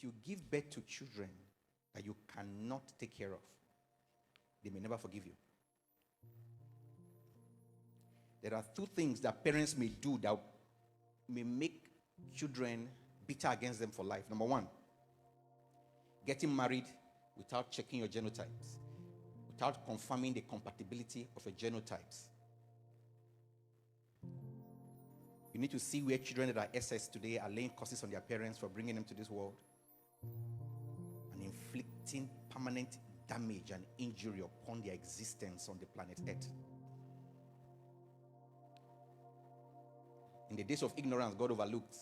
you give birth to children that you cannot take care of, they may never forgive you. There are two things that parents may do that may make children bitter against them for life. Number one, getting married without checking your genotypes, without confirming the compatibility of your genotypes. You need to see where children that are SS today are laying curses on their parents for bringing them to this world and inflicting permanent damage and injury upon their existence on the planet Earth. In the days of ignorance, God overlooked,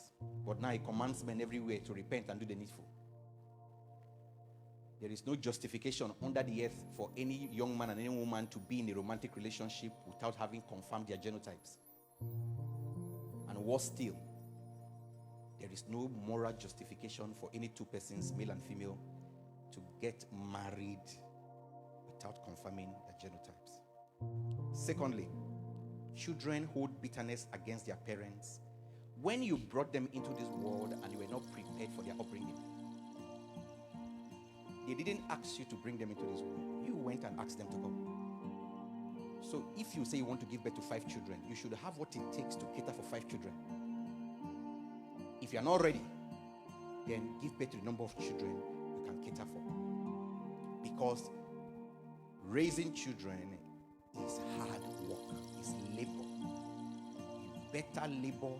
but now He commands men everywhere to repent and do the needful. There is no justification under the earth for any young man and any woman to be in a romantic relationship without having confirmed their genotypes. And worse still, there is no moral justification for any two persons, male and female, to get married without confirming their genotypes. Secondly, children hold bitterness against their parents when you brought them into this world and you were not prepared for their upbringing. They didn't ask you to bring them into this world. You went and asked them to come. So if you say you want to give birth to 5 children, you should have what it takes to cater for 5 children. If you are not ready, then give birth to the number of children you can cater for. Because raising children is hard work, it's labor. You better labor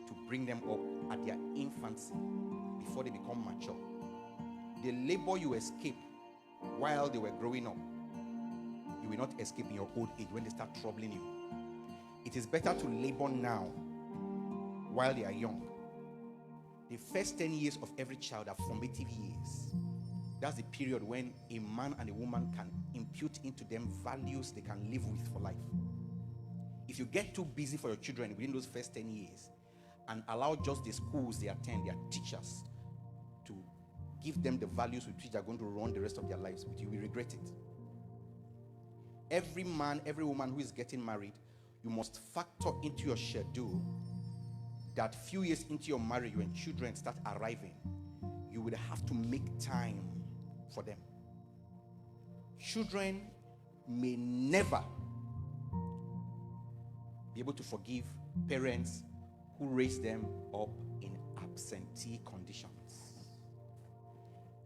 to bring them up at their infancy before they become mature. The labor you escape while they were growing up, you will not escape in your old age when they start troubling you. It is better to labor now while they are young. The first 10 years of every child are formative years. That's the period when a man and a woman can impute into them values they can live with for life. If you get too busy for your children within those first 10 years and allow just the schools they attend, their teachers, to give them the values with which they're going to run the rest of their lives with, you will regret it. Every man, every woman who is getting married, you must factor into your schedule that few years into your marriage, when children start arriving, you will have to make time for them. Children may never be able to forgive parents who raised them up in absentee conditions.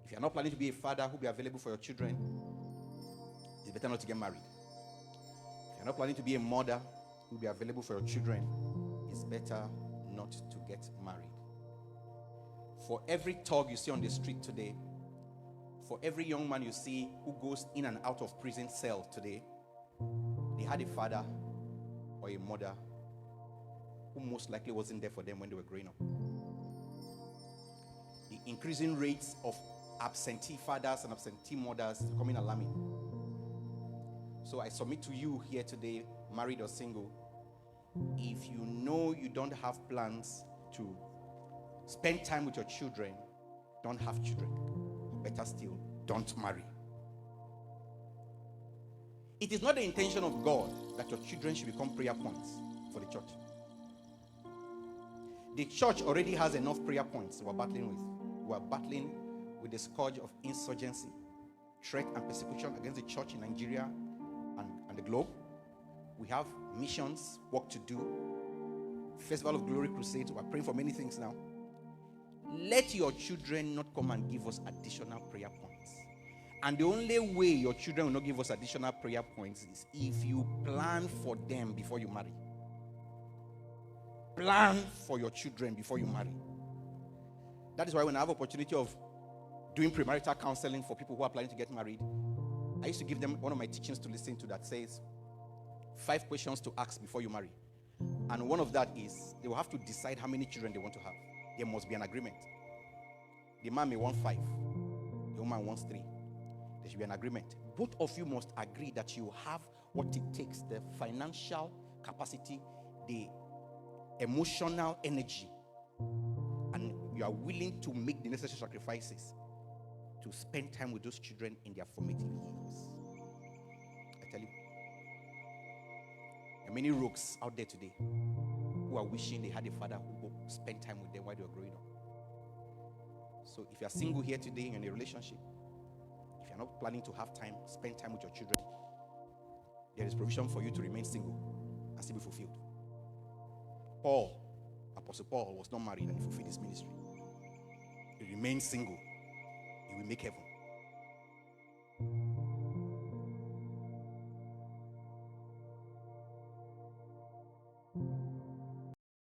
If you're not planning to be a father who will be available for your children, it's better not to get married. If you're not planning to be a mother who will be available for your children, it's better not to get married. For every thug you see on the street today, for every young man you see who goes in and out of prison cell today, they had a father or a mother who most likely wasn't there for them when they were growing up. The increasing rates of absentee fathers and absentee mothers is becoming alarming. So I submit to you here today, married or single, if you know you don't have plans to spend time with your children, don't have children. Better still, don't marry. It is not the intention of God that your children should become prayer points for the church. The church already has enough prayer points we're battling with. We're battling with the scourge of insurgency, threat and persecution against the church in Nigeria and the globe. We have missions, work to do. Festival of Glory crusades. We're praying for many things now. Let your children not come and give us additional prayer points. And the only way your children will not give us additional prayer points is if you plan for them before you marry. Plan for your children before you marry. That is why when I have opportunity of doing premarital counseling for people who are planning to get married, I used to give them one of my teachings to listen to that says 5 questions to ask before you marry. And one of that is they will have to decide how many children they want to have. There must be an agreement. The man may want 5, the woman wants 3. There should be an agreement. Both of you must agree that you have what it takes, the financial capacity, the emotional energy, and you are willing to make the necessary sacrifices to spend time with those children in their formative years. I tell you, there are many rogues out there today who are wishing they had a father who would spend time with them while they were growing up. So if you're single here today and in a relationship, if you're not planning to have time, spend time with your children, there is provision for you to remain single and still be fulfilled. Apostle Paul was not married and he fulfilled his ministry. He remained single. He will make heaven.